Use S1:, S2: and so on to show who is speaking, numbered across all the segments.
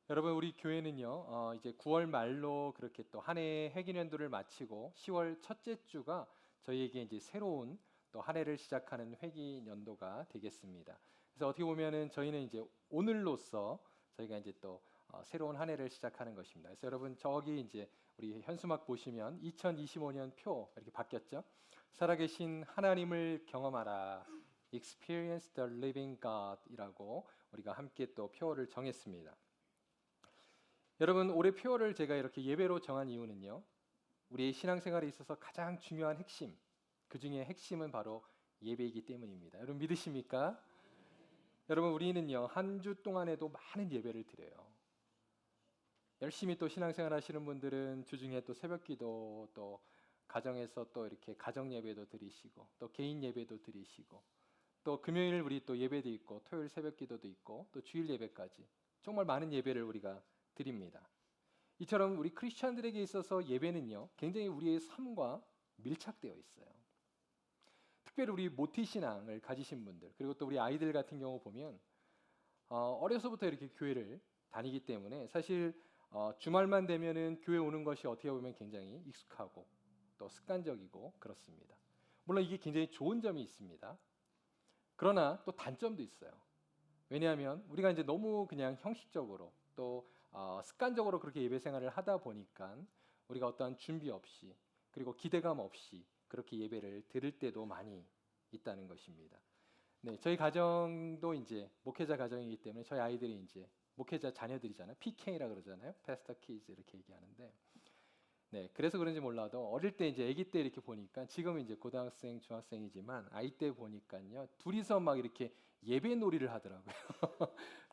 S1: 여러분 우리 교회는요 이제 9월 말로 그렇게 또 한 해 회기년도를 마치고 10월 첫째 주가 저희에게 이제 새로운 또 한 해를 시작하는 회기년도가 되겠습니다. 그래서 어떻게 보면은 저희는 이제 오늘로써 저희가 이제 또 새로운 한 해를 시작하는 것입니다. 그래서 여러분 저기 이제 우리 현수막 보시면 2025년 표 이렇게 바뀌었죠. 살아계신 하나님을 경험하라. Experience the Living God이라고 우리가 함께 또 표어를 정했습니다. 여러분 올해 표어를 제가 이렇게 예배로 정한 이유는요. 우리의 신앙생활에 있어서 가장 중요한 핵심, 그 중에 핵심은 바로 예배이기 때문입니다. 여러분 믿으십니까? 여러분 우리는요 한 주 동안에도 많은 예배를 드려요. 열심히 또 신앙생활 하시는 분들은 주중에 또 새벽기도 또 가정에서 또 이렇게 가정 예배도 드리시고 또 개인 예배도 드리시고 또 금요일 우리 또 예배도 있고 토요일 새벽기도도 있고 또 주일 예배까지 정말 많은 예배를 우리가 드립니다. 이처럼 우리 크리스천들에게 있어서 예배는요 굉장히 우리의 삶과 밀착되어 있어요. 특별히 우리 모태 신앙을 가지신 분들 그리고 또 우리 아이들 같은 경우 보면 어려서부터 이렇게 교회를 다니기 때문에 사실 주말만 되면은 교회 오는 것이 어떻게 보면 굉장히 익숙하고 또 습관적이고 그렇습니다. 물론 이게 굉장히 좋은 점이 있습니다. 그러나 또 단점도 있어요. 왜냐하면 우리가 이제 너무 그냥 형식적으로 또 습관적으로 그렇게 예배 생활을 하다 보니까 우리가 어떠한 준비 없이 그리고 기대감 없이 그렇게 예배를 드릴 때도 많이 있다는 것입니다. 네, 저희 가정도 이제 목회자 가정이기 때문에 저희 아이들이 이제 목회자 자녀들이잖아요. PK라 그러잖아요. Pastor Kids 이렇게 얘기하는데 네, 그래서 그런지 몰라도 어릴 때 이제 아기 때 이렇게 보니까 지금은 이제 고등학생, 중학생이지만 아이 때 보니까요 둘이서 막 이렇게 예배 놀이를 하더라고요.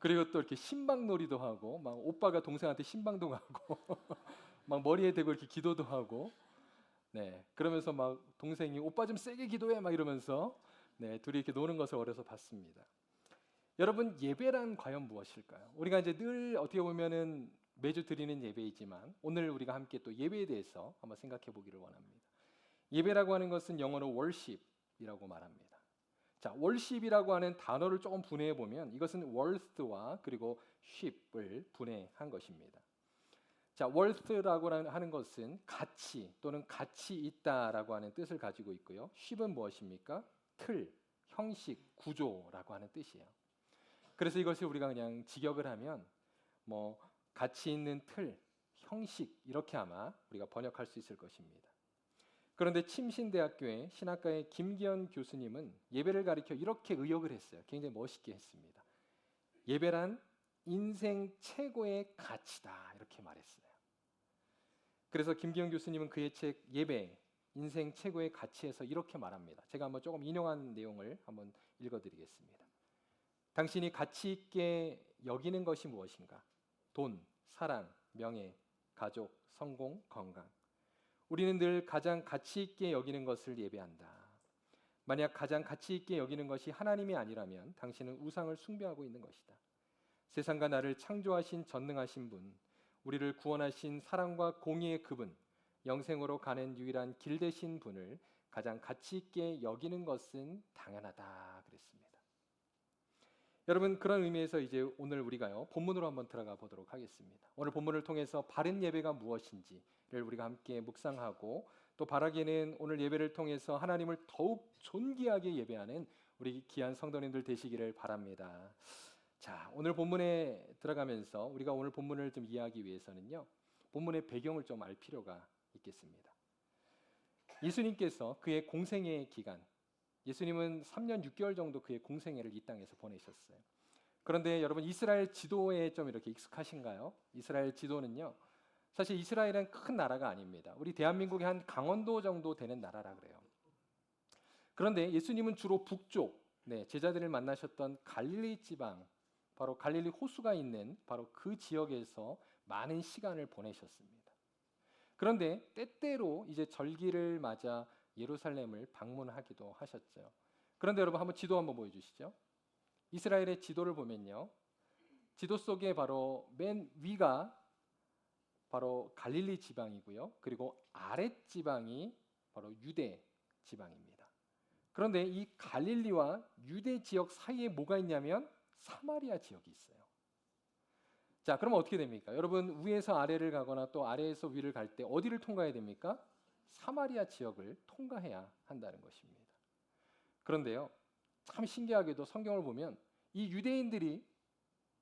S1: 그리고 또 이렇게 신방 놀이도 하고 막 오빠가 동생한테 신방도 가고 막 머리에 대고 이렇게 기도도 하고 네, 그러면서 막 동생이 오빠 좀 세게 기도해 막 이러면서 네, 둘이 이렇게 노는 것을 어려서 봤습니다. 여러분 예배란 과연 무엇일까요? 우리가 이제 늘 어떻게 보면은 매주 드리는 예배이지만 오늘 우리가 함께 또 예배에 대해서 한번 생각해 보기를 원합니다. 예배라고 하는 것은 영어로 worship이라고 말합니다. 자, worship이라고 하는 단어를 조금 분해해 보면 이것은 worth와 그리고 ship을 분해한 것입니다. 자, worth라고 하는 것은 가치 또는 가치 있다라고 하는 뜻을 가지고 있고요. ship은 무엇입니까? 틀, 형식, 구조라고 하는 뜻이에요. 그래서 이것을 우리가 그냥 직역을 하면 뭐 가치 있는 틀, 형식 이렇게 아마 우리가 번역할 수 있을 것입니다. 그런데 침신대학교의 신학과의 김기현 교수님은 예배를 가리켜 이렇게 의역을 했어요. 굉장히 멋있게 했습니다. 예배란 인생 최고의 가치다 이렇게 말했어요. 그래서 김기현 교수님은 그의 책 예배 인생 최고의 가치에서 이렇게 말합니다. 제가 한번 조금 인용한 내용을 한번 읽어드리겠습니다. 당신이 가치 있게 여기는 것이 무엇인가? 돈, 사랑, 명예, 가족, 성공, 건강. 우리는 늘 가장 가치 있게 여기는 것을 예배한다. 만약 가장 가치 있게 여기는 것이 하나님이 아니라면 당신은 우상을 숭배하고 있는 것이다. 세상과 나를 창조하신 전능하신 분, 우리를 구원하신 사랑과 공의의 그분, 영생으로 가는 유일한 길 되신 분을 가장 가치 있게 여기는 것은 당연하다 그랬습니다. 여러분 그런 의미에서 이제 오늘 우리가요 본문으로 한번 들어가 보도록 하겠습니다. 오늘 본문을 통해서 바른 예배가 무엇인지를 우리가 함께 묵상하고 또 바라기는 오늘 예배를 통해서 하나님을 더욱 존귀하게 예배하는 우리 귀한 성도님들 되시기를 바랍니다. 자, 오늘 본문에 들어가면서 우리가 오늘 본문을 좀 이해하기 위해서는요 본문의 배경을 좀 알 필요가 있겠습니다. 예수님께서 그의 공생의 기간 예수님은 3년 6개월 정도 그의 공생애를 이 땅에서 보내셨어요. 그런데 여러분 이스라엘 지도에 좀 이렇게 익숙하신가요? 이스라엘 지도는요. 사실 이스라엘은 큰 나라가 아닙니다. 우리 대한민국의 한 강원도 정도 되는 나라라 그래요. 그런데 예수님은 주로 북쪽 제자들을 만나셨던 갈릴리 지방 바로 갈릴리 호수가 있는 바로 그 지역에서 많은 시간을 보내셨습니다. 그런데 때때로 이제 절기를 맞아 예루살렘을 방문하기도 하셨죠. 그런데 여러분 한번 지도 한번 보여주시죠. 이스라엘의 지도를 보면요. 지도 속에 바로 맨 위가 바로 갈릴리 지방이고요. 그리고 아랫 지방이 바로 유대 지방입니다. 그런데 이 갈릴리와 유대 지역 사이에 뭐가 있냐면 사마리아 지역이 있어요. 자, 그러면 어떻게 됩니까? 여러분 위에서 아래를 가거나 또 아래에서 위를 갈 때 어디를 통과해야 됩니까? 사마리아 지역을 통과해야 한다는 것입니다. 그런데요, 참 신기하게도 성경을 보면 이 유대인들이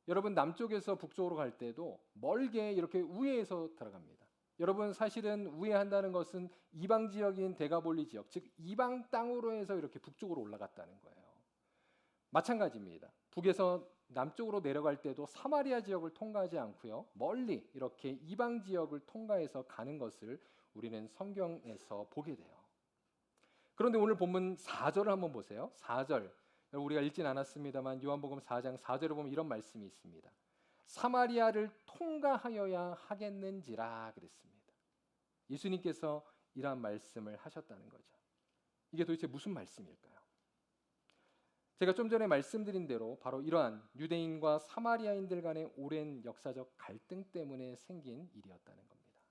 S1: 여러분 남쪽에서 북쪽으로 갈 때도 멀게 이렇게 우회해서 들어갑니다. 여러분 사실은 우회한다는 것은 이방 지역인 데가볼리 지역, 즉 이방 땅으로 해서 이렇게 북쪽으로 올라갔다는 거예요. 마찬가지입니다. 북에서 남쪽으로 내려갈 때도 사마리아 지역을 통과하지 않고요. 멀리 이렇게 이방 지역을 통과해서 가는 것을 우리는 성경에서 보게 돼요. 그런데 오늘 본문 4절을 한번 보세요. 4절. 우리가 읽진 않았습니다만 요한복음 4장 4절에 보면 이런 말씀이 있습니다. 사마리아를 통과하여야 하겠는지라 그랬습니다. 예수님께서 이러한 말씀을 하셨다는 거죠. 이게 도대체 무슨 말씀일까요? 제가 좀 전에 말씀드린 대로 바로 이러한 유대인과 사마리아인들 간의 오랜 역사적 갈등 때문에 생긴 일이었다는 겁니다.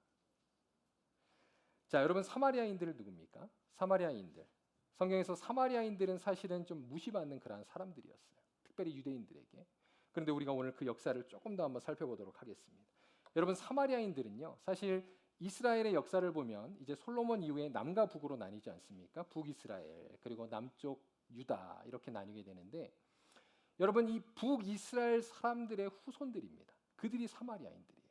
S1: 자, 여러분 사마리아인들은 누굽니까? 사마리아인들. 성경에서 사마리아인들은 사실은 좀 무시받는 그러한 사람들이었어요. 특별히 유대인들에게. 그런데 우리가 오늘 그 역사를 조금 더 한번 살펴보도록 하겠습니다. 여러분 사마리아인들은요. 사실 이스라엘의 역사를 보면 이제 솔로몬 이후에 남과 북으로 나뉘지 않습니까? 북이스라엘 그리고 남쪽 유다 이렇게 나뉘게 되는데 여러분 이 북이스라엘 사람들의 후손들입니다. 그들이 사마리아인들이에요.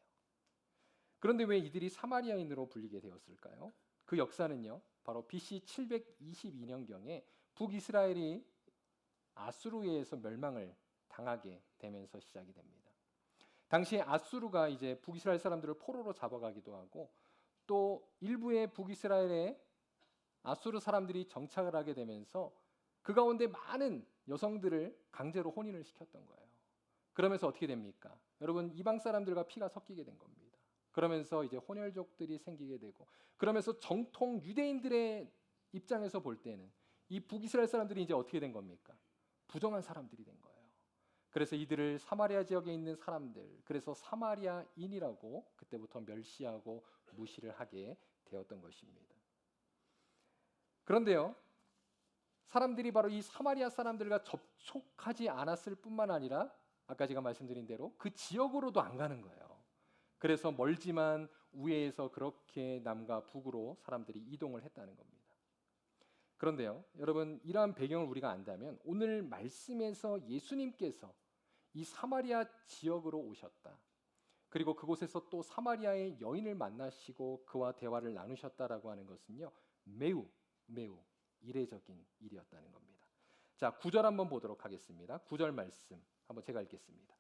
S1: 그런데 왜 이들이 사마리아인으로 불리게 되었을까요? 그 역사는요. 바로 BC 722년경에 북이스라엘이 아수르에 의해서 멸망을 당하게 되면서 시작이 됩니다. 당시에 아수르가 이제 북이스라엘 사람들을 포로로 잡아가기도 하고 또 일부의 북이스라엘에 아수르 사람들이 정착을 하게 되면서 그 가운데 많은 여성들을 강제로 혼인을 시켰던 거예요. 그러면서 어떻게 됩니까? 여러분 이방 사람들과 피가 섞이게 된 겁니다. 그러면서 이제 혼혈족들이 생기게 되고 그러면서 정통 유대인들의 입장에서 볼 때는 이 북이스라엘 사람들이 이제 어떻게 된 겁니까? 부정한 사람들이 된 거예요. 그래서 이들을 사마리아 지역에 있는 사람들, 그래서 사마리아인이라고 그때부터 멸시하고 무시를 하게 되었던 것입니다. 그런데요, 사람들이 바로 이 사마리아 사람들과 접촉하지 않았을 뿐만 아니라 아까 제가 말씀드린 대로 그 지역으로도 안 가는 거예요. 그래서 멀지만 우회에서 그렇게 남과 북으로 사람들이 이동을 했다는 겁니다. 그런데요, 여러분 이러한 배경을 우리가 안다면 오늘 말씀에서 예수님께서 이 사마리아 지역으로 오셨다. 그리고 그곳에서 또 사마리아의 여인을 만나시고 그와 대화를 나누셨다라고 하는 것은요, 매우 이례적인 일이었다는 겁니다. 자, 9절 한번 보도록 하겠습니다. 9절 말씀 한번 제가 읽겠습니다.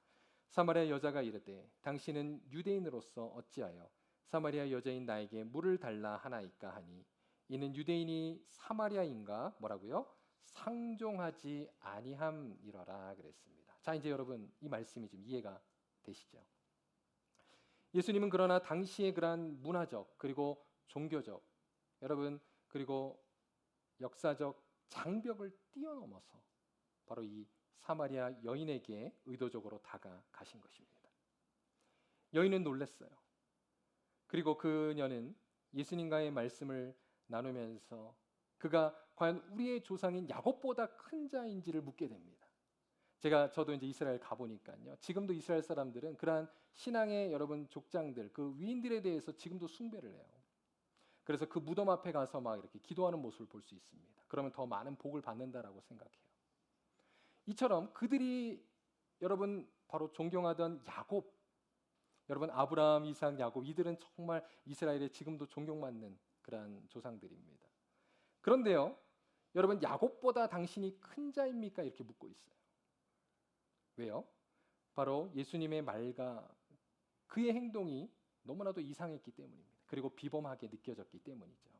S1: 사마리아 여자가 이르되 당신은 유대인으로서 어찌하여 사마리아 여자인 나에게 물을 달라 하나이까 하니 이는 유대인이 사마리아인가 뭐라고요? 상종하지 아니함이러라 그랬습니다. 자, 이제 여러분 이 말씀이 좀 이해가 되시죠? 예수님은 그러나 당시의 그러한 문화적 그리고 종교적 여러분 그리고 역사적 장벽을 뛰어넘어서 바로 이 사마리아 여인에게 의도적으로 다가가신 것입니다. 여인은 놀랐어요. 그리고 그녀는 예수님과의 말씀을 나누면서 그가 과연 우리의 조상인 야곱보다 큰 자인지를 묻게 됩니다. 저도 이제 이스라엘 가보니까요. 지금도 이스라엘 사람들은 그러한 신앙의 여러분 족장들, 그 위인들에 대해서 지금도 숭배를 해요. 그래서 그 무덤 앞에 가서 막 이렇게 기도하는 모습을 볼 수 있습니다. 그러면 더 많은 복을 받는다라고 생각해요. 이처럼 그들이 여러분 바로 존경하던 야곱, 여러분 아브라함, 이삭, 야곱 이들은 정말 이스라엘의 지금도 존경받는 그러한 조상들입니다. 그런데요, 여러분 야곱보다 당신이 큰 자입니까? 이렇게 묻고 있어요. 왜요? 바로 예수님의 말과 그의 행동이 너무나도 이상했기 때문입니다. 그리고 비범하게 느껴졌기 때문이죠.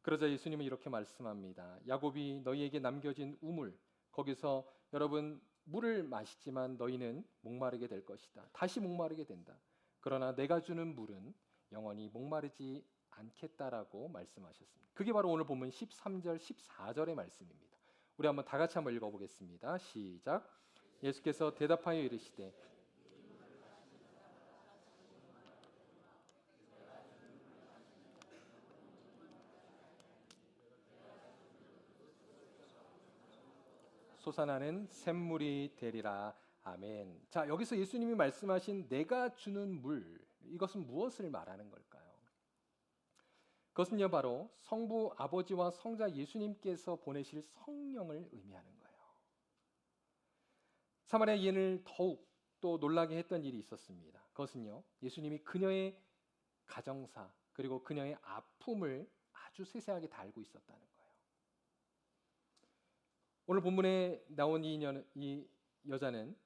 S1: 그러자 예수님은 이렇게 말씀합니다. 야곱이 너희에게 남겨진 우물, 거기서 여러분 물을 마시지만 너희는 목마르게 될 것이다. 다시 목마르게 된다. 그러나 내가 주는 물은 영원히 목마르지 않겠다라고 말씀하셨습니다. 그게 바로 오늘 본문 13절, 14절의 말씀입니다. 우리 한번 다 같이 한번 읽어보겠습니다. 시작. 예수께서 대답하여 이르시되 솟아나는 샘물이 되리라. 아멘. 자, 여기서 예수님이 말씀하신 내가 주는 물, 이것은 무엇을 말하는 걸까요? 그것은요, 바로 성부 아버지와 성자 예수님께서 보내실 성령을 의미하는 거예요. 사마리아 여인을 더욱 또 놀라게 했던 일이 있었습니다. 그것은요, 예수님이 그녀의 가정사 그리고 그녀의 아픔을 아주 세세하게 다 알고 있었다는 거예요. 오늘 본문에 나온 이 여자는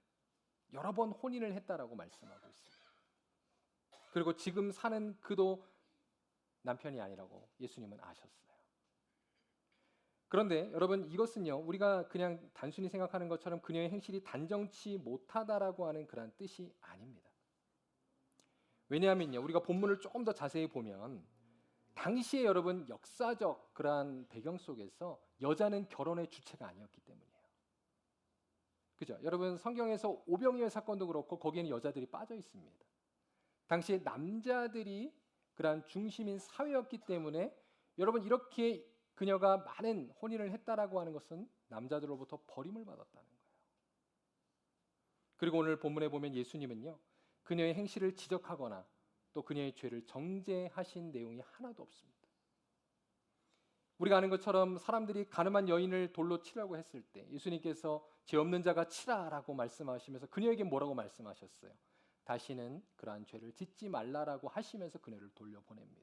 S1: 여러 번 혼인을 했다라고 말씀하고 있습니다. 그리고 지금 사는 그도 남편이 아니라고 예수님은 아셨어요. 그런데 여러분, 이것은요, 우리가 그냥 단순히 생각하는 것처럼 그녀의 행실이 단정치 못하다라고 하는 그런 뜻이 아닙니다. 왜냐하면요, 우리가 본문을 조금 더 자세히 보면 당시에 여러분 역사적 그러한 배경 속에서 여자는 결혼의 주체가 아니었기 때문이에요. 그죠? 여러분, 성경에서 오병이어 사건도 그렇고 거기에는 여자들이 빠져 있습니다. 당시에 남자들이 그러한 중심인 사회였기 때문에 여러분, 이렇게 그녀가 많은 혼인을 했다라고 하는 것은 남자들로부터 버림을 받았다는 거예요. 그리고 오늘 본문에 보면 예수님은요, 그녀의 행실을 지적하거나 또 그녀의 죄를 정죄하신 내용이 하나도 없습니다. 우리가 아는 것처럼 사람들이 가늠한 여인을 돌로 치라고 했을 때 예수님께서 죄 없는 자가 치라라고 말씀하시면서 그녀에게 뭐라고 말씀하셨어요? 다시는 그러한 죄를 짓지 말라라고 하시면서 그녀를 돌려보냅니다.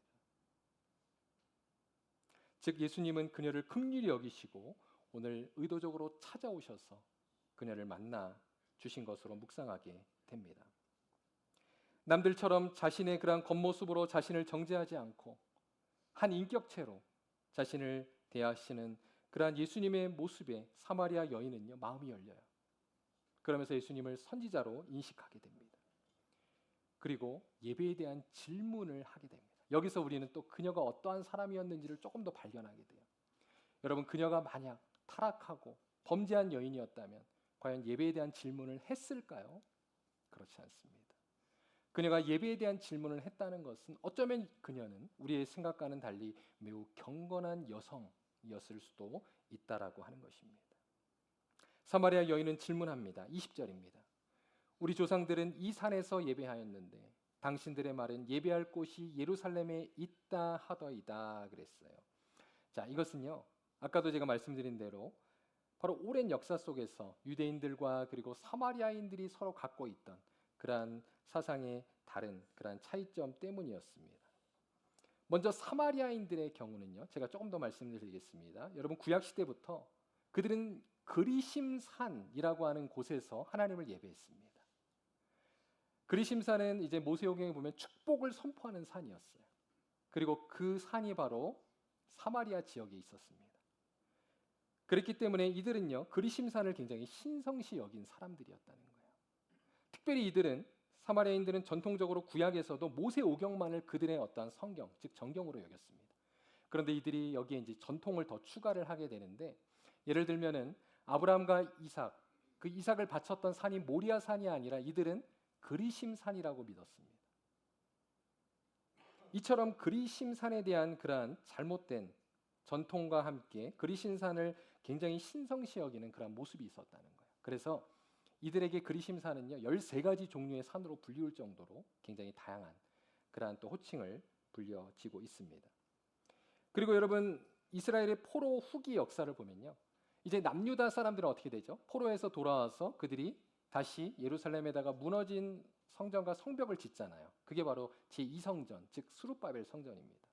S1: 즉 예수님은 그녀를 긍휼히 여기시고 오늘 의도적으로 찾아오셔서 그녀를 만나 주신 것으로 묵상하게 됩니다. 남들처럼 자신의 그러한 겉모습으로 자신을 정죄하지 않고 한 인격체로 자신을 대하시는 그러한 예수님의 모습에 사마리아 여인은요, 마음이 열려요. 그러면서 예수님을 선지자로 인식하게 됩니다. 그리고 예배에 대한 질문을 하게 됩니다. 여기서 우리는 또 그녀가 어떠한 사람이었는지를 조금 더 발견하게 돼요. 여러분, 그녀가 만약 타락하고 범죄한 여인이었다면 과연 예배에 대한 질문을 했을까요? 그렇지 않습니다. 그녀가 예배에 대한 질문을 했다는 것은 어쩌면 그녀는 우리의 생각과는 달리 매우 경건한 여성이었을 수도 있다라고 하는 것입니다. 사마리아 여인은 질문합니다. 20절입니다. 우리 조상들은 이 산에서 예배하였는데 당신들의 말은 예배할 곳이 예루살렘에 있다 하더이다 그랬어요. 자, 이것은요, 아까도 제가 말씀드린 대로 바로 오랜 역사 속에서 유대인들과 그리고 사마리아인들이 서로 갖고 있던 그러한 사상의 다른 그러한 차이점 때문이었습니다. 먼저 사마리아인들의 경우는요, 제가 조금 더 말씀드리겠습니다. 여러분, 구약 시대부터 그들은 그리심산이라고 하는 곳에서 하나님을 예배했습니다. 그리심산은 이제 모세오경에 보면 축복을 선포하는 산이었어요. 그리고 그 산이 바로 사마리아 지역에 있었습니다. 그렇기 때문에 이들은요, 그리심산을 굉장히 신성시 여긴 사람들이었다는 거예요. 특별히 이들은, 사마리아인들은 전통적으로 구약에서도 모세오경만을 그들의 어떠한 성경, 즉 정경으로 여겼습니다. 그런데 이들이 여기에 이제 전통을 더 추가를 하게 되는데, 예를 들면은 아브라함과 이삭, 그 이삭을 바쳤던 산이 모리아 산이 아니라 이들은 그리심산이라고 믿었습니다. 이처럼 그리심산에 대한 그러한 잘못된 전통과 함께 그리심산을 굉장히 신성시 여기는 그런 모습이 있었다는 거예요. 그래서 이들에게 그리심산은요, 13가지 종류의 산으로 불리울 정도로 굉장히 다양한 그러한 또 호칭을 불려지고 있습니다. 그리고 여러분, 이스라엘의 포로 후기 역사를 보면요, 이제 남유다 사람들은 어떻게 되죠? 포로에서 돌아와서 그들이 다시 예루살렘에다가 무너진 성전과 성벽을 짓잖아요. 그게 바로 제2성전, 즉 스룹바벨 성전입니다.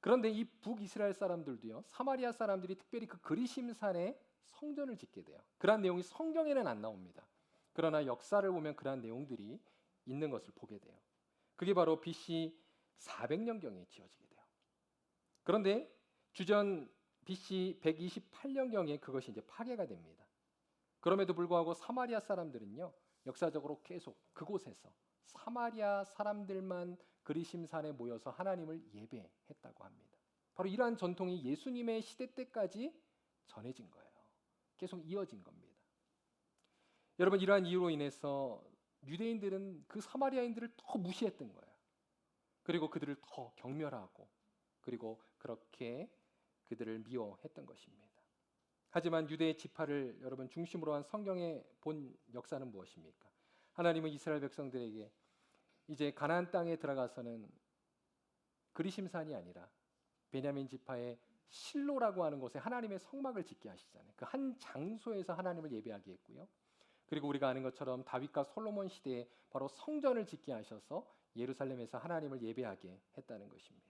S1: 그런데 이 북이스라엘 사람들도요, 사마리아 사람들이 특별히 그 그리심산에 성전을 짓게 돼요. 그러한 내용이 성경에는 안 나옵니다. 그러나 역사를 보면 그러한 내용들이 있는 것을 보게 돼요. 그게 바로 BC 400년경에 지어지게 돼요. 그런데 주전 BC 128년경에 그것이 이제 파괴가 됩니다. 그럼에도 불구하고 사마리아 사람들은요, 역사적으로 계속 그곳에서 사마리아 사람들만 그리심산에 모여서 하나님을 예배했다고 합니다. 바로 이러한 전통이 예수님의 시대 때까지 전해진 거예요. 계속 이어진 겁니다. 여러분, 이러한 이유로 인해서 유대인들은 그 사마리아인들을 더 무시했던 거예요. 그리고 그들을 더 경멸하고 그리고 그렇게 그들을 미워했던 것입니다. 하지만 유대 지파를 여러분 중심으로 한 성경의 본 역사는 무엇입니까? 하나님은 이스라엘 백성들에게 이제 가나안 땅에 들어가서는 그리심산이 아니라 베냐민 지파의 실로라고 하는 곳에 하나님의 성막을 짓게 하시잖아요. 그 한 장소에서 하나님을 예배하게 했고요. 그리고 우리가 아는 것처럼 다윗과 솔로몬 시대에 바로 성전을 짓게 하셔서 예루살렘에서 하나님을 예배하게 했다는 것입니다.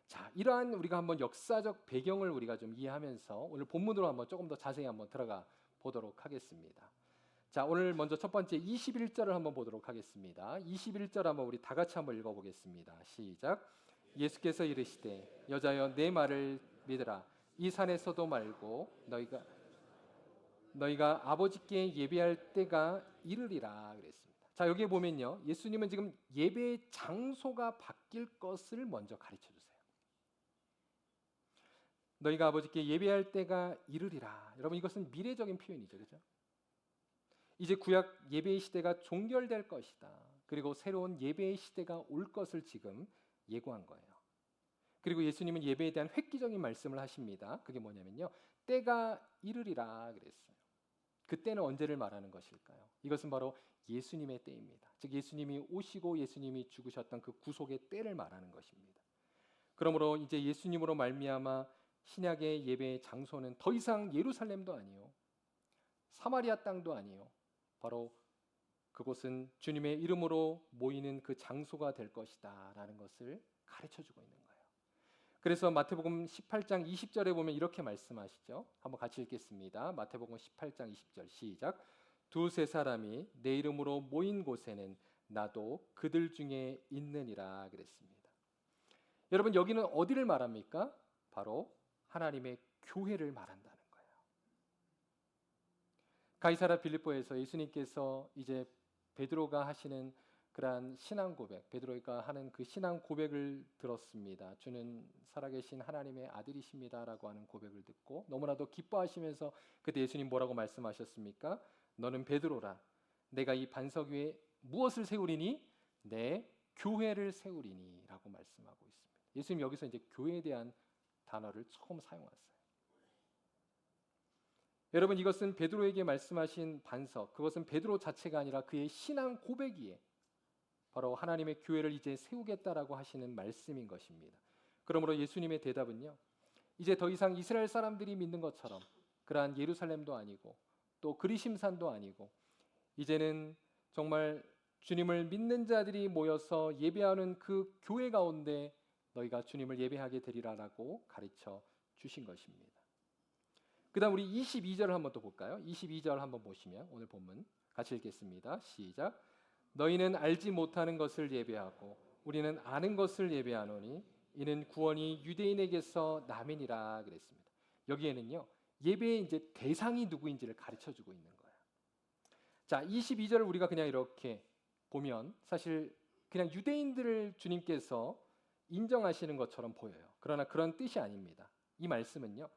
S1: 자, 이러한 우리가 한번 역사적 배경을 우리가 좀 이해하면서 오늘 본문으로 한번 조금 더 자세히 한번 들어가 보도록 하겠습니다. 자, 오늘 먼저 첫 번째 21절을 한번 보도록 하겠습니다. 21절 한번 우리 다 같이 한번 읽어보겠습니다. 시작. 예수께서 이르시되 여자여 내 말을 믿으라. 이 산에서도 말고 너희가 아버지께 예배할 때가 이르리라 그랬습니다. 자, 여기에 보면요, 예수님은 지금 예배의 장소가 바뀔 것을 먼저 가르쳐 주세요. 너희가 아버지께 예배할 때가 이르리라. 여러분, 이것은 미래적인 표현이죠, 그렇죠? 이제 구약 예배의 시대가 종결될 것이다. 그리고 새로운 예배의 시대가 올 것을 지금 예고한 거예요. 그리고 예수님은 예배에 대한 획기적인 말씀을 하십니다. 그게 뭐냐면요, 때가 이르리라 그랬어요. 그때는 언제를 말하는 것일까요? 이것은 바로 예수님의 때입니다. 즉 예수님이 오시고 예수님이 죽으셨던 그 구속의 때를 말하는 것입니다. 그러므로 이제 예수님으로 말미암아 신약의 예배의 장소는 더 이상 예루살렘도 아니요, 사마리아 땅도 아니요, 바로 그곳은 주님의 이름으로 모이는 그 장소가 될 것이다라는 것을 가르쳐주고 있는 거예요. 그래서 마태복음 18장 20절에 보면 이렇게 말씀하시죠. 한번 같이 읽겠습니다. 마태복음 18장 20절 시작. 두세 사람이 내 이름으로 모인 곳에는 나도 그들 중에 있느니라 그랬습니다. 여러분, 여기는 어디를 말합니까? 바로 하나님의 교회를 말한다는 거예요. 가이사랴 빌립보에서 예수님께서 이제 베드로가 하시는 그러한 신앙 고백, 베드로가 하는 그 신앙 고백을 들었습니다. 주는 살아계신 하나님의 아들이십니다라고 하는 고백을 듣고 너무나도 기뻐하시면서 그때 예수님 뭐라고 말씀하셨습니까? 너는 베드로라. 내가 이 반석 위에 무엇을 세우리니? 내 교회를 세우리니라고 말씀하고 있습니다. 예수님 여기서 이제 교회에 대한 단어를 처음 사용했어요. 여러분, 이것은 베드로에게 말씀하신 반석, 그것은 베드로 자체가 아니라 그의 신앙 고백이에 바로 하나님의 교회를 이제 세우겠다라고 하시는 말씀인 것입니다. 그러므로 예수님의 대답은요, 이제 더 이상 이스라엘 사람들이 믿는 것처럼 그러한 예루살렘도 아니고 또 그리심산도 아니고 이제는 정말 주님을 믿는 자들이 모여서 예배하는 그 교회 가운데 너희가 주님을 예배하게 되리라라고 가르쳐 주신 것입니다. 그 다음 우리 22절을 한번 또 볼까요? 22절 한번 보시면 오늘 본문 같이 읽겠습니다. 시작. 너희는 알지 못하는 것을 예배하고 우리는 아는 것을 예배하노니 이는 구원이 유대인에게서 남이니라 그랬습니다. 여기에는요, 예배의 이제 대상이 누구인지를 가르쳐 주고 있는 거예요. 자, 22절을 우리가 그냥 이렇게 보면 사실 그냥 유대인들을 주님께서 인정하시는 것처럼 보여요. 그러나 그런 뜻이 아닙니다. 이 말씀은요,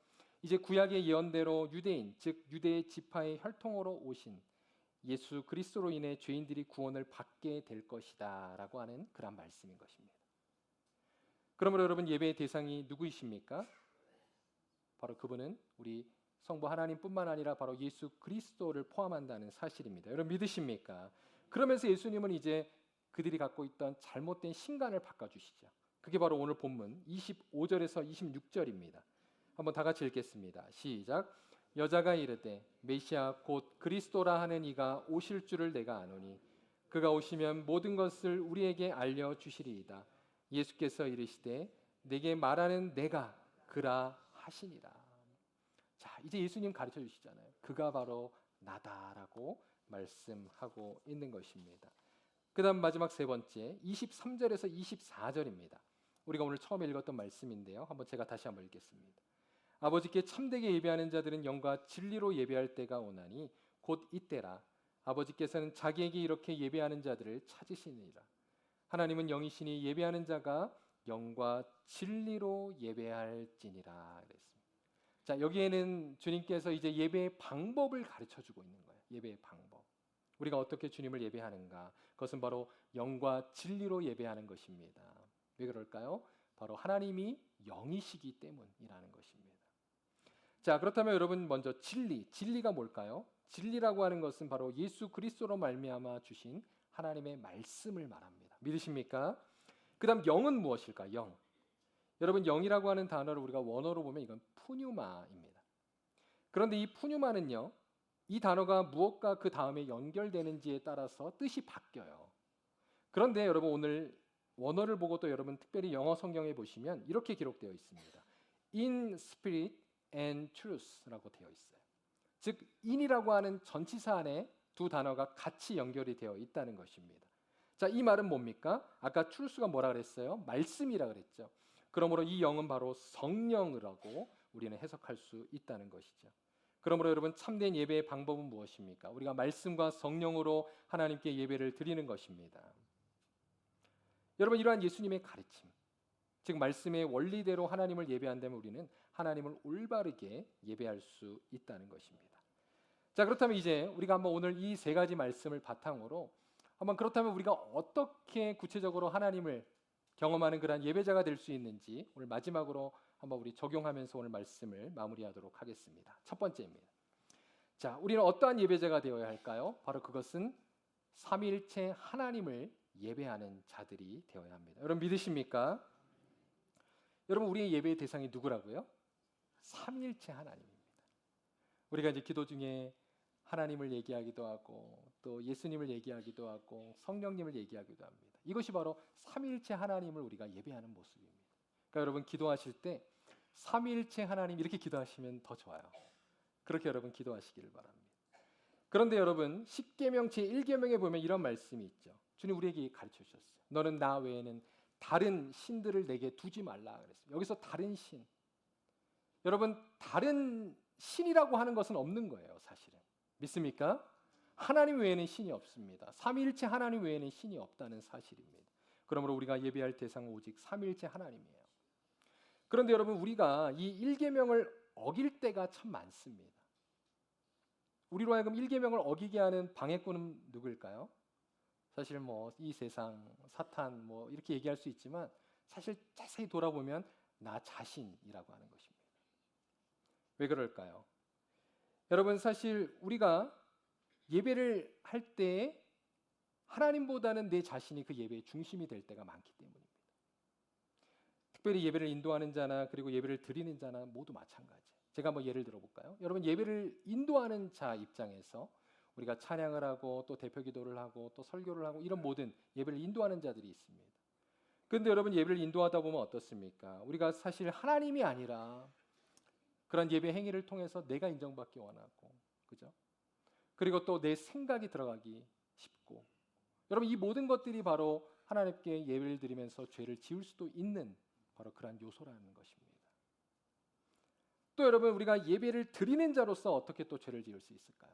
S1: 이제 구약의 예언대로 유대인, 즉 유대 지파의 혈통으로 오신 예수 그리스도로 인해 죄인들이 구원을 받게 될 것이다라고 하는 그런 말씀인 것입니다. 그러므로 여러분, 예배의 대상이 누구이십니까? 바로 그분은 우리 성부 하나님뿐만 아니라 바로 예수 그리스도를 포함한다는 사실입니다. 여러분 믿으십니까? 그러면서 예수님은 이제 그들이 갖고 있던 잘못된 신간을 바꿔주시죠. 그게 바로 오늘 본문 25절에서 26절입니다. 한번 다 같이 읽겠습니다. 시작. 여자가 이르되 메시아 곧 그리스도라 하는 이가 오실 줄을 내가 아노니 그가 오시면 모든 것을 우리에게 알려주시리이다. 예수께서 이르시되 내게 말하는 내가 그라 하시니라. 자, 이제 예수님 가르쳐 주시잖아요. 그가 바로 나다라고 말씀하고 있는 것입니다. 그 다음 마지막 세 번째 23절에서 24절입니다. 우리가 오늘 처음에 읽었던 말씀인데요. 한번 제가 다시 한번 읽겠습니다. 아버지께 참되게 예배하는 자들은 영과 진리로 예배할 때가 오나니 곧 이때라. 아버지께서는 자기에게 이렇게 예배하는 자들을 찾으시니라. 하나님은 영이시니 예배하는 자가 영과 진리로 예배할지니라 그랬습니다. 자, 여기에는 주님께서 이제 예배의 방법을 가르쳐 주고 있는 거예요. 예배의 방법. 우리가 어떻게 주님을 예배하는가? 그것은 바로 영과 진리로 예배하는 것입니다. 왜 그럴까요? 바로 하나님이 영이시기 때문이라는 것입니다. 자, 그렇다면 여러분 먼저 진리가 뭘까요? 진리라고 하는 것은 바로 예수 그리스도로 말미암아 주신 하나님의 말씀을 말합니다. 믿으십니까? 그다음 영은 무엇일까? 영. 여러분 영이라고 하는 단어를 우리가 원어로 보면 이건 푸뉴마입니다. 그런데 이 푸뉴마는요, 이 단어가 무엇과 그 다음에 연결되는지에 따라서 뜻이 바뀌어요. 그런데 여러분 오늘 원어를 보고 또 여러분 특별히 영어 성경에 보시면 이렇게 기록되어 있습니다. In spirit and truth라고 되어 있어요. 즉 in이라고 하는 전치사 안에 두 단어가 같이 연결이 되어 있다는 것입니다. 자, 이 말은 뭡니까? 아까 truth가 뭐라 그랬어요? 말씀이라 그랬죠. 그러므로 이 영은 바로 성령이라고 우리는 해석할 수 있다는 것이죠. 그러므로 여러분 참된 예배의 방법은 무엇입니까? 우리가 말씀과 성령으로 하나님께 예배를 드리는 것입니다. 여러분 이러한 예수님의 가르침, 즉 말씀의 원리대로 하나님을 예배한다면 우리는 하나님을 올바르게 예배할 수 있다는 것입니다. 자, 그렇다면 이제 우리가 한번 오늘 이 세 가지 말씀을 바탕으로 한번 그렇다면 우리가 어떻게 구체적으로 하나님을 경험하는 그러한 예배자가 될 수 있는지 오늘 마지막으로 한번 우리 적용하면서 오늘 말씀을 마무리하도록 하겠습니다. 첫 번째입니다. 자, 우리는 어떠한 예배자가 되어야 할까요? 바로 그것은 삼위일체 하나님을 예배하는 자들이 되어야 합니다. 여러분 믿으십니까? 여러분 우리의 예배의 대상이 누구라고요? 삼위일체 하나님입니다. 우리가 이제 기도 중에 하나님을 얘기하기도 하고 또 예수님을 얘기하기도 하고 성령님을 얘기하기도 합니다. 이것이 바로 삼위일체 하나님을 우리가 예배하는 모습입니다. 그러니까 여러분 기도하실 때 삼위일체 하나님 이렇게 기도하시면 더 좋아요. 그렇게 여러분 기도하시기를 바랍니다. 그런데 여러분 십계명 제1계명에 보면 이런 말씀이 있죠. 주님 우리에게 가르쳐 주셨어요. 너는 나 외에는 다른 신들을 내게 두지 말라 그랬어요. 여기서 다른 신. 여러분 다른 신이라고 하는 것은 없는 거예요, 사실은. 믿습니까? 하나님 외에는 신이 없습니다. 삼위일체 하나님 외에는 신이 없다는 사실입니다. 그러므로 우리가 예배할 대상은 오직 삼위일체 하나님이에요. 그런데 여러분 우리가 이 1계명을 어길 때가 참 많습니다. 우리로 하여금 1계명을 어기게 하는 방해꾼은 누구일까요? 사실 뭐 이 세상, 사탄 뭐 이렇게 얘기할 수 있지만 사실 자세히 돌아보면 나 자신이라고 하는 것입니다. 왜 그럴까요? 여러분 사실 우리가 예배를 할 때 하나님보다는 내 자신이 그 예배의 중심이 될 때가 많기 때문입니다. 특별히 예배를 인도하는 자나 그리고 예배를 드리는 자나 모두 마찬가지. 제가 한번 예를 들어볼까요? 여러분 예배를 인도하는 자 입장에서 우리가 찬양을 하고 또 대표 기도를 하고 또 설교를 하고 이런 모든 예배를 인도하는 자들이 있습니다. 그런데 여러분 예배를 인도하다 보면 어떻습니까? 우리가 사실 하나님이 아니라 그런 예배 행위를 통해서 내가 인정받기 원하고, 그죠? 그리고 또 내 생각이 들어가기 쉽고, 여러분 이 모든 것들이 바로 하나님께 예배를 드리면서 죄를 지을 수도 있는 바로 그러한 요소라는 것입니다. 또 여러분 우리가 예배를 드리는 자로서 어떻게 또 죄를 지을 수 있을까요?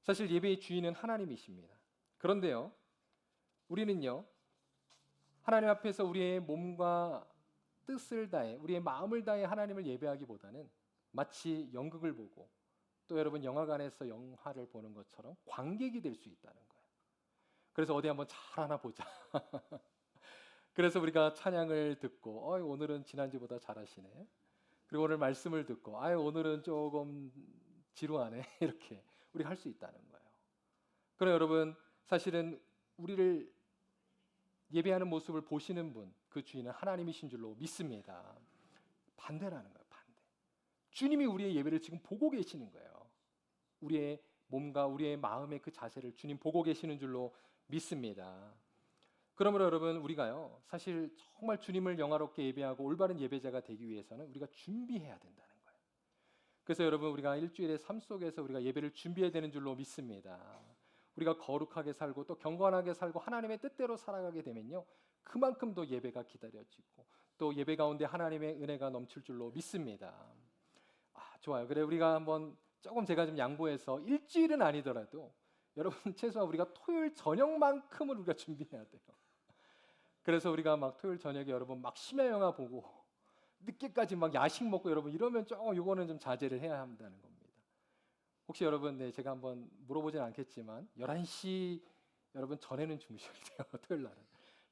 S1: 사실 예배의 주인은 하나님이십니다. 그런데요, 우리는요 하나님 앞에서 우리의 몸과 뜻을 다해 우리의 마음을 다해 하나님을 예배하기보다는 마치 연극을 보고 또 여러분 영화관에서 영화를 보는 것처럼 관객이 될 수 있다는 거예요. 그래서 어디 한번 잘하나 보자. 그래서 우리가 찬양을 듣고 오늘은 지난주보다 잘하시네. 그리고 오늘 말씀을 듣고 오늘은 조금 지루하네. 이렇게 우리가 할 수 있다는 거예요. 그럼 여러분 사실은 우리를 예배하는 모습을 보시는 분, 그 주인은 하나님이신 줄로 믿습니다. 반대라는 거예요. 반대. 주님이 우리의 예배를 지금 보고 계시는 거예요. 우리의 몸과 우리의 마음의 그 자세를 주님 보고 계시는 줄로 믿습니다. 그러므로 여러분 우리가요 사실 정말 주님을 영화롭게 예배하고 올바른 예배자가 되기 위해서는 우리가 준비해야 된다는 거예요. 그래서 여러분 우리가 일주일의 삶 속에서 우리가 예배를 준비해야 되는 줄로 믿습니다. 우리가 거룩하게 살고 또 경건하게 살고 하나님의 뜻대로 살아가게 되면요 그만큼 더 예배가 기다려지고 또 예배 가운데 하나님의 은혜가 넘칠 줄로 믿습니다. 좋아요. 그래 우리가 한번 조금 제가 좀 양보해서 일주일은 아니더라도 여러분 최소한 우리가 토요일 저녁만큼은 우리가 준비해야 돼요. 그래서 우리가 막 토요일 저녁에 여러분 막 심야 영화 보고 늦게까지 막 야식 먹고 여러분 이러면 조금 이거는 좀 자제를 해야 한다는 겁니다. 혹시 여러분 제가 한번 물어보진 않겠지만 11시 여러분 전에는 주무셔야 돼요. 토요일 날은.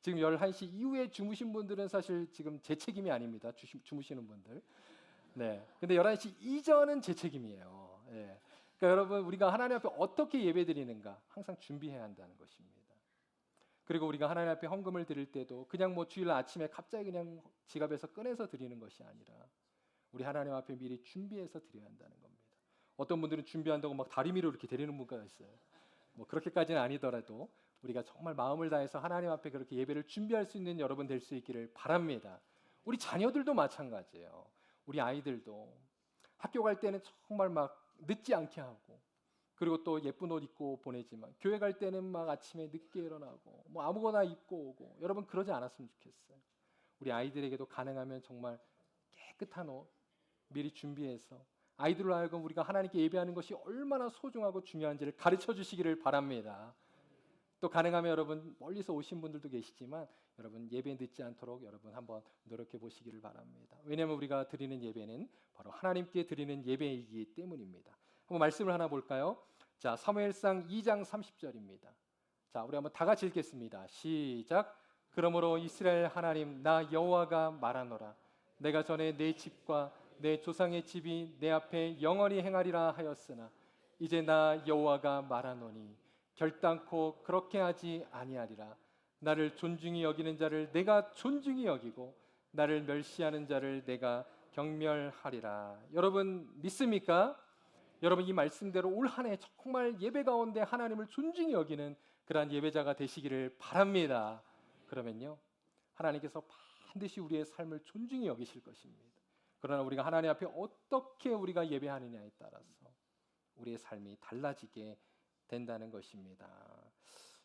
S1: 지금 11시 이후에 주무신 분들은 사실 지금 제 책임이 아닙니다. 주무시는 분들. 네. 근데 11시 이전은 제 책임이에요. 예. 그러니까 여러분 우리가 하나님 앞에 어떻게 예배드리는가 항상 준비해야 한다는 것입니다. 그리고 우리가 하나님 앞에 헌금을 드릴 때도 그냥 뭐 주일 아침에 갑자기 그냥 지갑에서 꺼내서 드리는 것이 아니라 우리 하나님 앞에 미리 준비해서 드려야 한다는 겁니다. 어떤 분들은 준비한다고 막 다리미로 이렇게 드리는 분가 있어요. 뭐 그렇게까지는 아니더라도 우리가 정말 마음을 다해서 하나님 앞에 그렇게 예배를 준비할 수 있는 여러분 될 수 있기를 바랍니다. 우리 자녀들도 마찬가지예요. 우리 아이들도 학교 갈 때는 정말 막 늦지 않게 하고 그리고 또 예쁜 옷 입고 보내지만 교회 갈 때는 막 아침에 늦게 일어나고 뭐 아무거나 입고 오고 여러분 그러지 않았으면 좋겠어요. 우리 아이들에게도 가능하면 정말 깨끗한 옷 미리 준비해서 아이들로 하여금 우리가 하나님께 예배하는 것이 얼마나 소중하고 중요한지를 가르쳐 주시기를 바랍니다. 또 가능하면 여러분 멀리서 오신 분들도 계시지만 여러분 예배 늦지 않도록 여러분 한번 노력해 보시기를 바랍니다. 왜냐하면 우리가 드리는 예배는 바로 하나님께 드리는 예배이기 때문입니다. 한번 말씀을 하나 볼까요? 자, 사무엘상 2장 30절입니다. 자, 우리 한번 다 같이 읽겠습니다. 시작. 그러므로 이스라엘 하나님 나 여호와가 말하노라. 내가 전에 내 집과 내 조상의 집이 내 앞에 영원히 행하리라 하였으나 이제 나 여호와가 말하노니 결단코 그렇게 하지 아니하리라. 나를 존중히 여기는 자를 내가 존중히 여기고 나를 멸시하는 자를 내가 경멸하리라. 여러분 믿습니까? 여러분 이 말씀대로 올 한 해 정말 예배 가운데 하나님을 존중히 여기는 그러한 예배자가 되시기를 바랍니다. 그러면요 하나님께서 반드시 우리의 삶을 존중히 여기실 것입니다. 그러나 우리가 하나님 앞에 어떻게 우리가 예배하느냐에 따라서 우리의 삶이 달라지게 된다는 것입니다.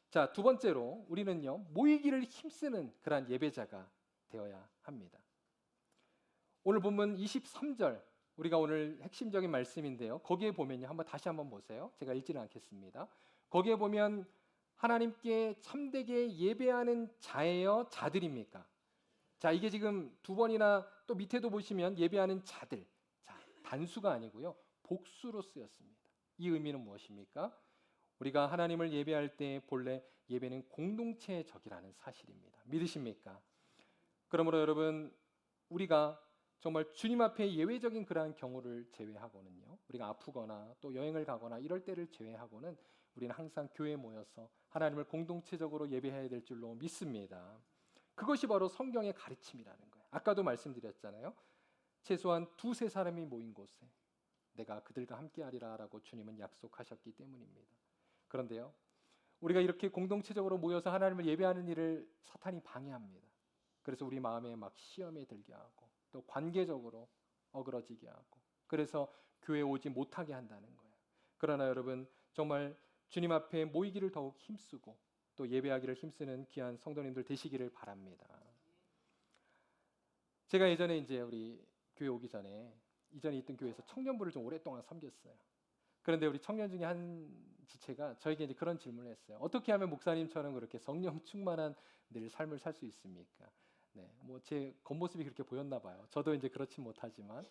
S1: 자, 두 번째로 우리는요 모이기를 힘쓰는 그러한 예배자가 되어야 합니다. 오늘 본문 23절 우리가 오늘 핵심적인 말씀인데요. 거기에 보면요. 다시 한번 보세요. 제가 읽지는 않겠습니다. 거기에 보면 하나님께 참되게 예배하는 자예요, 자들입니까? 자, 이게 지금 두 번이나 또 밑에도 보시면 예배하는 자들. 자, 단수가 아니고요. 복수로 쓰였습니다. 이 의미는 무엇입니까? 우리가 하나님을 예배할 때 본래 예배는 공동체의 적이라는 사실입니다. 믿으십니까? 그러므로 여러분 우리가 정말 주님 앞에 예외적인 그러한 경우를 제외하고는요. 우리가 아프거나 또 여행을 가거나 이럴 때를 제외하고는 우리는 항상 교회에 모여서 하나님을 공동체적으로 예배해야 될 줄로 믿습니다. 그것이 바로 성경의 가르침이라는 거예요. 아까도 말씀드렸잖아요. 최소한 두세 사람이 모인 곳에 내가 그들과 함께하리라 라고 주님은 약속하셨기 때문입니다. 그런데요. 우리가 이렇게 공동체적으로 모여서 하나님을 예배하는 일을 사탄이 방해합니다. 그래서 우리 마음에 막 시험에 들게 하고 또 관계적으로 어그러지게 하고 그래서 교회에 오지 못하게 한다는 거예요. 그러나 여러분 정말 주님 앞에 모이기를 더욱 힘쓰고 또 예배하기를 힘쓰는 귀한 성도님들 되시기를 바랍니다. 제가 예전에 이제 우리 교회 오기 전에 이전에 있던 교회에서 청년부를 좀 오랫동안 섬겼어요. 그런데 우리 청년 중에 한 지체가 저에게 이제 그런 질문을 했어요. 어떻게 하면 목사님처럼 그렇게 성령 충만한 늘 삶을 살 수 있습니까? 네, 뭐 제 겉모습이 그렇게 보였나 봐요. 저도 이제 그렇진 못하지만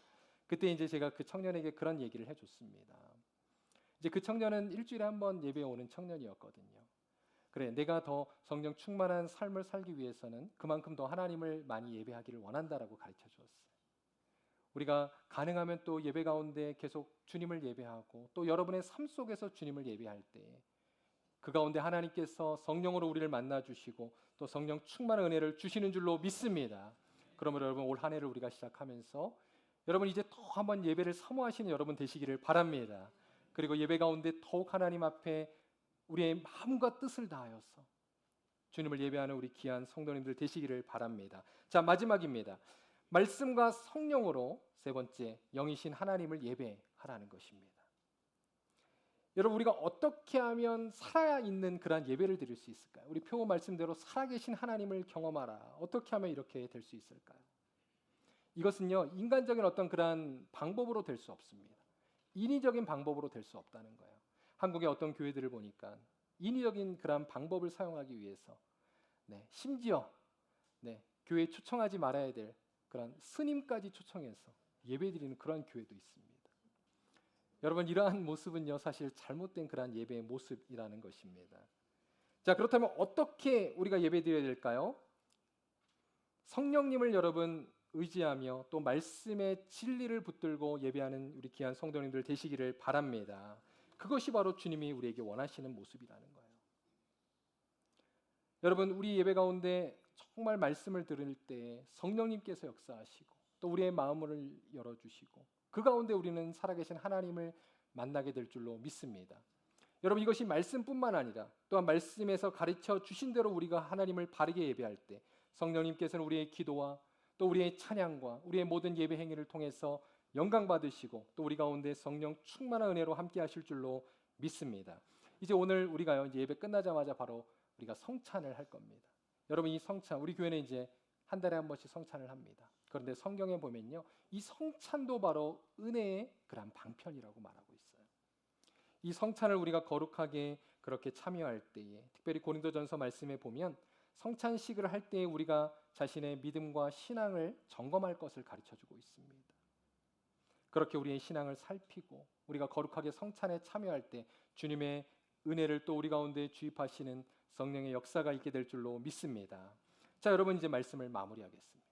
S1: 그때 이제 제가 그 청년에게 그런 얘기를 해줬습니다. 이제 그 청년은 일주일에 한 번 예배에 오는 청년이었거든요. 그래, 내가 더 성령 충만한 삶을 살기 위해서는 그만큼 더 하나님을 많이 예배하기를 원한다라고 가르쳐 주었어요. 우리가 가능하면 또 예배 가운데 계속 주님을 예배하고 또 여러분의 삶 속에서 주님을 예배할 때 그 가운데 하나님께서 성령으로 우리를 만나 주시고 또 성령 충만한 은혜를 주시는 줄로 믿습니다. 그러므로 여러분 올 한 해를 우리가 시작하면서 여러분 이제 더 한번 예배를 사모하시는 여러분 되시기를 바랍니다. 그리고 예배 가운데 더욱 하나님 앞에 우리의 마음과 뜻을 다하여서 주님을 예배하는 우리 귀한 성도님들 되시기를 바랍니다. 자, 마지막입니다. 말씀과 성령으로 세 번째 영이신 하나님을 예배하라는 것입니다. 여러분 우리가 어떻게 하면 살아 있는 그런 예배를 드릴 수 있을까요? 우리 표 말씀대로 살아계신 하나님을 경험하라. 어떻게 하면 이렇게 될 수 있을까요? 이것은요 인간적인 어떤 그러한 방법으로 될 수 없습니다. 인위적인 방법으로 될 수 없다는 거예요. 한국의 어떤 교회들을 보니까 인위적인 그러한 방법을 사용하기 위해서 심지어 교회에 초청하지 말아야 될 그런 스님까지 초청해서 예배드리는 그런 교회도 있습니다. 여러분 이러한 모습은요 사실 잘못된 그러한 예배의 모습이라는 것입니다. 자, 그렇다면 어떻게 우리가 예배드려야 될까요? 성령님을 여러분 의지하며 또 말씀의 진리를 붙들고 예배하는 우리 귀한 성도님들 되시기를 바랍니다. 그것이 바로 주님이 우리에게 원하시는 모습이라는 거예요. 여러분, 우리 예배 가운데 정말 말씀을 들을 때 성령님께서 역사하시고 또 우리의 마음을 열어주시고 그 가운데 우리는 살아계신 하나님을 만나게 될 줄로 믿습니다. 여러분, 이것이 말씀뿐만 아니라 또한 말씀에서 가르쳐 주신 대로 우리가 하나님을 바르게 예배할 때 성령님께서는 우리의 기도와 또 우리의 찬양과 우리의 모든 예배 행위를 통해서 영광 받으시고 또 우리 가운데 성령 충만한 은혜로 함께 하실 줄로 믿습니다. 이제 오늘 우리가요, 이제 예배 끝나자마자 바로 우리가 성찬을 할 겁니다. 여러분, 이 성찬, 우리 교회는 이제 한 달에 한 번씩 성찬을 합니다. 그런데 성경에 보면요, 이 성찬도 바로 은혜의 그런 방편이라고 말하고 있어요. 이 성찬을 우리가 거룩하게 그렇게 참여할 때에, 특별히 고린도전서 말씀에 보면 성찬식을 할 때에 우리가 자신의 믿음과 신앙을 점검할 것을 가르쳐주고 있습니다. 그렇게 우리의 신앙을 살피고 우리가 거룩하게 성찬에 참여할 때 주님의 은혜를 또 우리 가운데 주입하시는 성령의 역사가 있게 될 줄로 믿습니다. 자, 여러분, 이제 말씀을 마무리하겠습니다.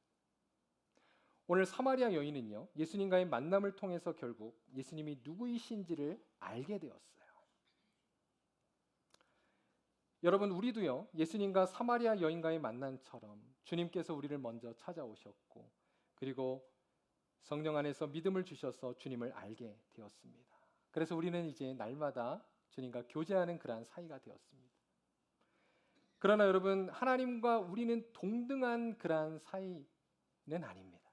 S1: 오늘 사마리아 여인은요, 예수님과의 만남을 통해서 결국 예수님이 누구이신지를 알게 되었어요. 여러분, 우리도요, 예수님과 사마리아 여인과의 만남처럼 주님께서 우리를 먼저 찾아오셨고 그리고 성령 안에서 믿음을 주셔서 주님을 알게 되었습니다. 그래서 우리는 이제 날마다 주님과 교제하는 그러한 사이가 되었습니다. 그러나 여러분, 하나님과 우리는 동등한 그러한 사이는 아닙니다.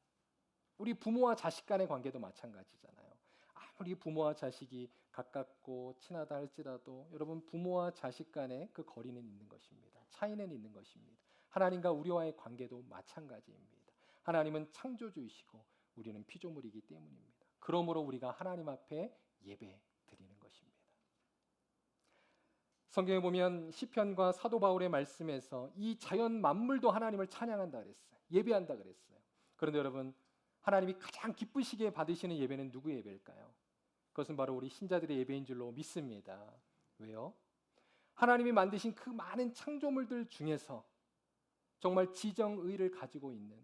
S1: 우리 부모와 자식 간의 관계도 마찬가지잖아요. 아무리 부모와 자식이 가깝고 친하다 할지라도 여러분, 부모와 자식 간의 그 거리는 있는 것입니다. 차이는 있는 것입니다. 하나님과 우리와의 관계도 마찬가지입니다. 하나님은 창조주이시고 우리는 피조물이기 때문입니다. 그러므로 우리가 하나님 앞에 예배 드리는 것입니다. 성경에 보면 시편과 사도 바울의 말씀에서 이 자연 만물도 하나님을 찬양한다 그랬어요. 예배한다 그랬어요. 그런데 여러분, 하나님이 가장 기쁘시게 받으시는 예배는 누구의 예배일까요? 그것은 바로 우리 신자들의 예배인 줄로 믿습니다. 왜요? 하나님이 만드신 그 많은 창조물들 중에서 정말 지정의를 가지고 있는,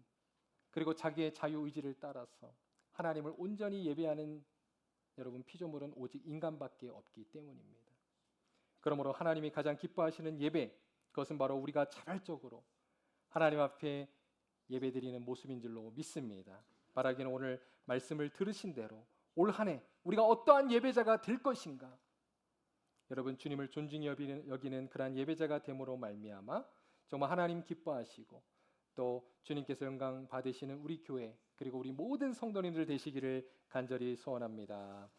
S1: 그리고 자기의 자유의지를 따라서 하나님을 온전히 예배하는 여러분, 피조물은 오직 인간밖에 없기 때문입니다. 그러므로 하나님이 가장 기뻐하시는 예배, 그것은 바로 우리가 자발적으로 하나님 앞에 예배드리는 모습인 줄로 믿습니다. 바라기는 오늘 말씀을 들으신 대로 올 한 해 우리가 어떠한 예배자가 될 것인가, 여러분, 주님을 존중히 여기는 그러한 예배자가 됨으로 말미암아 정말 하나님 기뻐하시고 또 주님께서 영광 받으시는 우리 교회 그리고 우리 모든 성도님들 되시기를 간절히 소원합니다.